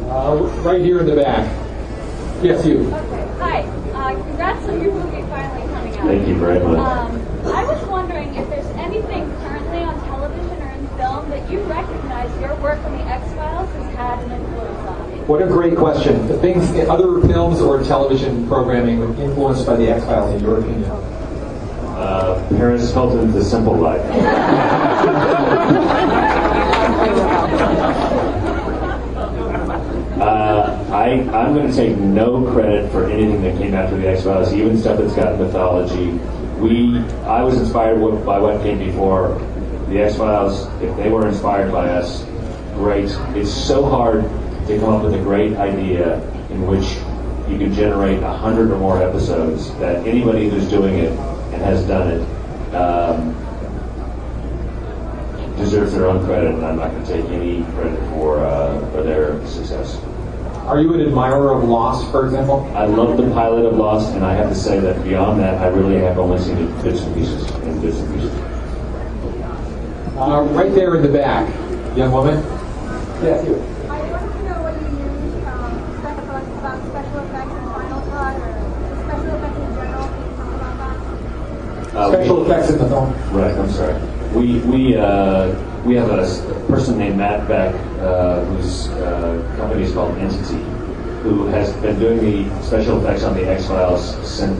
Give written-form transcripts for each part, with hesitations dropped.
Right here in the back. Yes, you. Okay. Hi. Congrats on your movie finally coming out. Thank you very much. I was wondering if there's anything currently on television or in film that you recognize your work on the X-Files has had an influence on. What a great question. The things, other films or television programming influenced by the X-Files, in your opinion? Paris Hilton's The Simple Life. I'm going to take no credit for anything that came after the X-Files, even stuff that's got mythology. I was inspired by what came before the X-Files. If they were inspired by us, great. It's so hard to come up with a great idea in which you can generate 100 or more episodes that anybody who's doing it and has done it deserves their own credit, and I'm not going to take any credit for their success. Are you an admirer of Lost, for example? I love the pilot of Lost, and I have to say that beyond that, I really have only seen it bits and pieces. Right there in the back, young woman. Yes, you. I wanted to know whether you use about special effects in Final Cut or special effects in general. Can you talk about that? Special effects in the film. Right, I'm sorry. We have a person named Matt Beck, whose company is called Entity, who has been doing the special effects on the X-Files since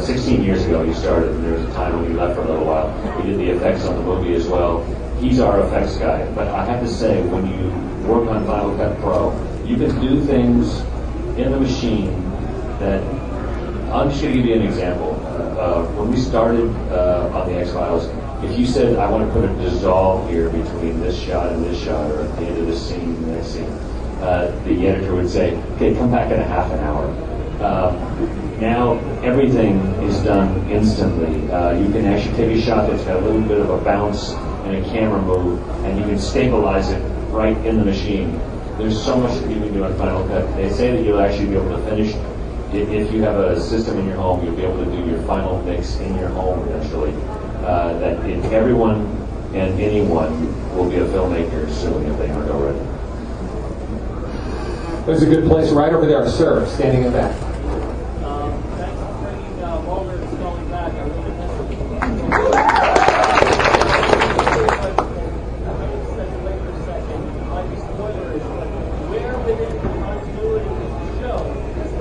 16 years ago. He started, and there was a time when he left for a little while. He did the effects on the movie as well. He's our effects guy. But I have to say, when you work on Final Cut Pro, you can do things in the machine that... I'm just going to give you an example. When we started on the X-Files, if you said, I want to put a dissolve here between this shot and this shot, or at the end of this scene and the next scene, the editor would say, okay, come back in a half an hour. Now, everything is done instantly. You can actually take a shot that's got a little bit of a bounce and a camera move, and you can stabilize it right in the machine. There's so much that you can do on Final Cut. They say that you'll actually be able to finish. If you have a system in your home, you'll be able to do your final mix in your home eventually. That everyone and anyone will be a filmmaker soon if they aren't already. There's a good place right over there, sir, standing in back. Thanks for bringing Mulder and Scully back. I really miss them. I'm going to speculate for a second. It might be spoilers, but where within the continuity of the show does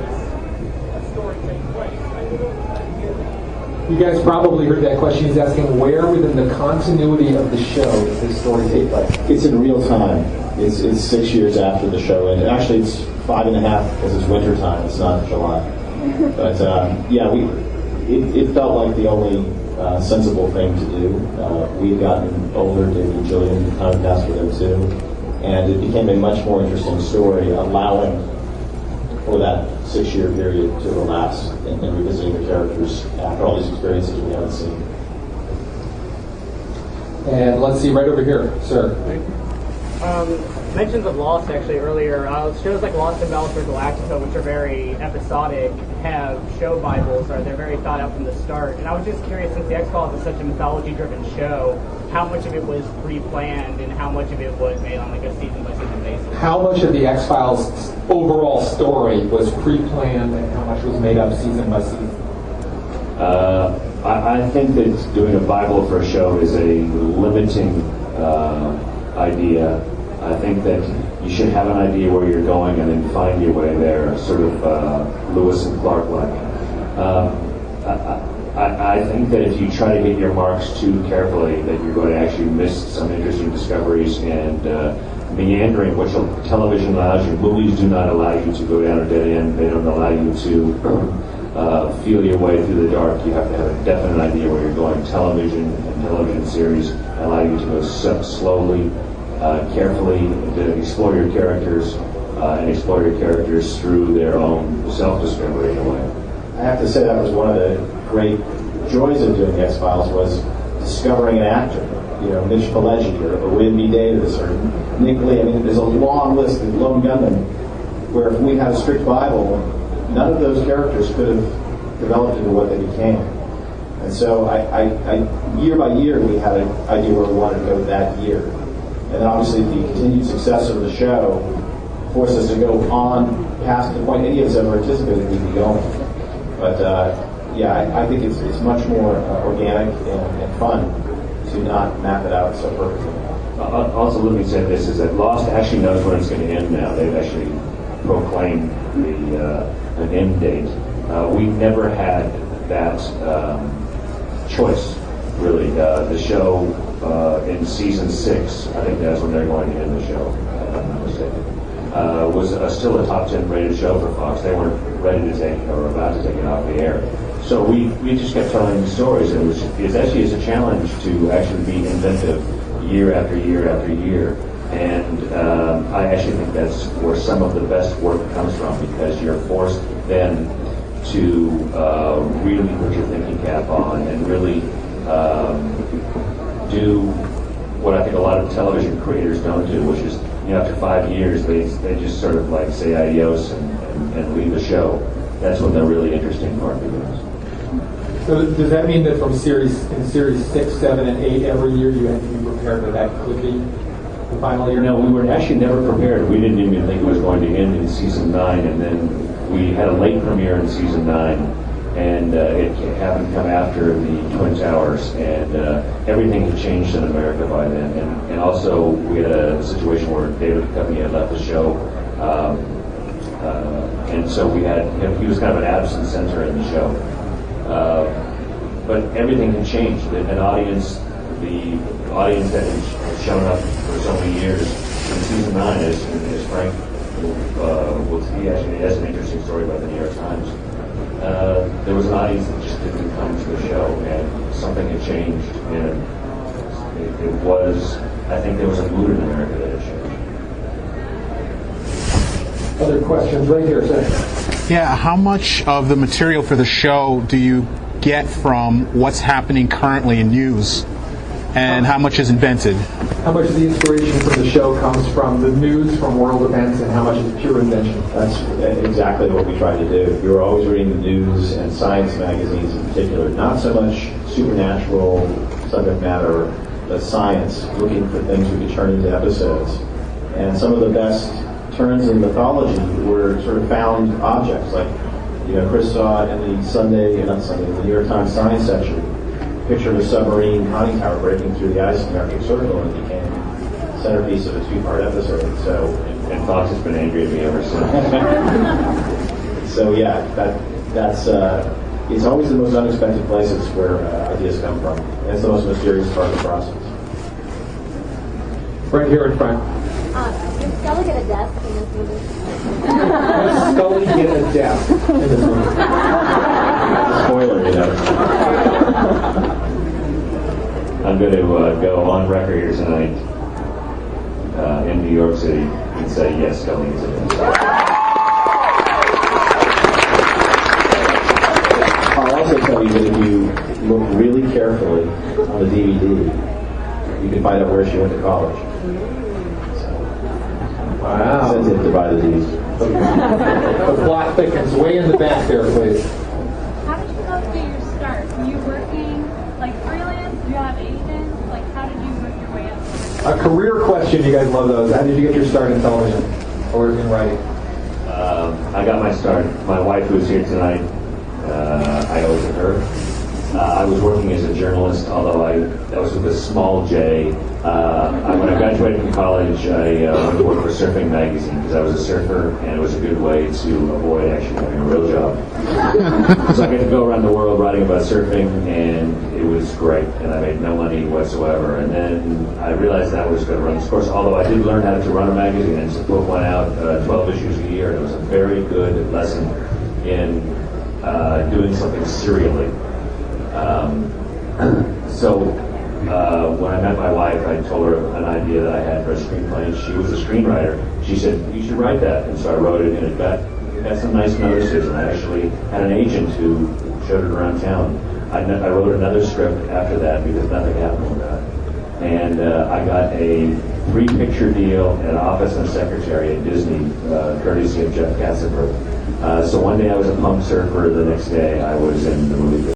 this story take place? I didn't hear that. You guys probably heard that question. He's asking where within the continuity of the show does this story take place? It's in real time. It's 6 years after the show, and actually it's 5.5 because it's winter time. It's not July. But it felt like the only sensible thing to do. We had gotten older, David and Jillian kind of passed with them too, and it became a much more interesting story, allowing for that 6-year period to elapse and revisiting the characters after all these experiences we haven't seen. And let's see, right over here, sir. Mentions of Lost actually earlier. Shows like Lost and Battlestar Galactica, which are very episodic, have show bibles, or they're very thought out from the start. And I was just curious, since the X-Files is such a mythology-driven show, how much of it was pre-planned and how much of it was made on like a season-by-season basis? How much of the X-Files overall story was pre-planned and how much was made up season by season? I think that doing a Bible for a show is a limiting idea. I think that you should have an idea where you're going and then find your way there, sort of Lewis and Clark-like. I think that if you try to hit your marks too carefully, that you're going to actually miss some interesting discoveries and meandering, which television allows you. Movies do not allow you to go down a dead end. They don't allow you to feel your way through the dark. You have to have a definite idea where you're going. Television and television series allow you to go slowly, carefully, to explore your characters and explore your characters through their own self-discovery in a way. I have to say that was one of the great joys of doing the X-Files was discovering an actor. You know, Mitch Pileggi or Whitney Davis or Nick Lee. I mean, there's a long list of Lone Gunmen where if we had a strict Bible, none of those characters could have developed into what they became. And so I year by year, we had an idea where we wanted to go that year. And then obviously the continued success of the show forced us to go on past the point any of us ever anticipated we'd be going. But yeah, I think it's much more organic and fun to not map it out so perfectly. Also, let me say this, is that Lost actually knows when it's going to end now. They've actually proclaimed an end date. We never had that choice, really. The show in season 6, I think that's when they're going to end the show, if I'm not mistaken, was still a top 10 rated show for Fox. They weren't ready to take or about to take it off the air. So we just kept telling the stories. It's actually a challenge to actually be inventive year after year after year. And I actually think that's where some of the best work comes from, because you're forced then to really put your thinking cap on and really do what I think a lot of television creators don't do, which is, after 5 years, they just sort of like say adios and leave the show. That's when the really interesting part begins. So does that mean that from series 6, 7, and 8, every year you had to be prepared that could be the final year? No, we were actually never prepared. We didn't even think it was going to end in season 9, and then we had a late premiere in season 9, and it happened to come after the Twin Towers, and everything had changed in America by then. And also, we had a situation where David Duchovny had left the show, and so he was kind of an absent center in the show. But everything had changed. The audience that had shown up for so many years in season 9, as Frank he actually has an interesting story about the New York Times. There was an audience that just didn't come to the show, and something had changed, and it was, I think there was a mood in America that had changed. Other questions right here, sir. Yeah, how much of the material for the show do you get from what's happening currently in news, and how much is invented? How much of the inspiration for the show comes from the news, from world events, and how much is pure invention? That's exactly what we try to do. We were always reading the news and science magazines in particular, not so much supernatural subject matter, but science, looking for things we could turn into episodes. And some of the best turns in mythology were sort of found objects, like Chris saw in the the New York Times science section, picture of a submarine conning tower breaking through the ice in the Arctic Circle, and it became the centerpiece of a 2-part episode. So, and Fox has been angry at me ever since. So yeah, that's it's always the most unexpected places where ideas come from. And it's the most mysterious part of the process. Right here in front. Did Scully get a desk in this movie? Does Scully get a desk in this movie? Spoiler, I'm going to go on record here tonight in New York City and say yes, Scully is a desk. I'll also tell you that if you look really carefully on the DVD, you can find out where she went to college. Wow. Incentive to buy the DVD. The plot thickens. Way in the back there, please. How did you go through your start? Were you working like freelance? Do you have agents? Like, how did you work your way up? A career question. You guys love those. How did you get your start in television or in writing? I got my start. My wife, who's here tonight, I owe it to her. I was working as a journalist, although that was with a small J. When I graduated from college, I went to work for Surfing Magazine because I was a surfer, and it was a good way to avoid actually having a real job. So I got to go around the world writing about surfing, and it was great, and I made no money whatsoever. And then I realized that I was going to run this course, although I did learn how to run a magazine, and to put one out 12 issues a year. It was a very good lesson in doing something serially. When I met my wife, I told her an idea that I had for a screenplay, and she was a screenwriter. She said, "You should write that." And so I wrote it, and it got some nice notices, and I actually had an agent who showed it around town. I wrote another script after that because nothing happened with that. And I got a 3-picture deal, an office and a secretary at Disney, courtesy of Jeff Katzenberg. So one day I was a pump surfer, the next day I was in the movie.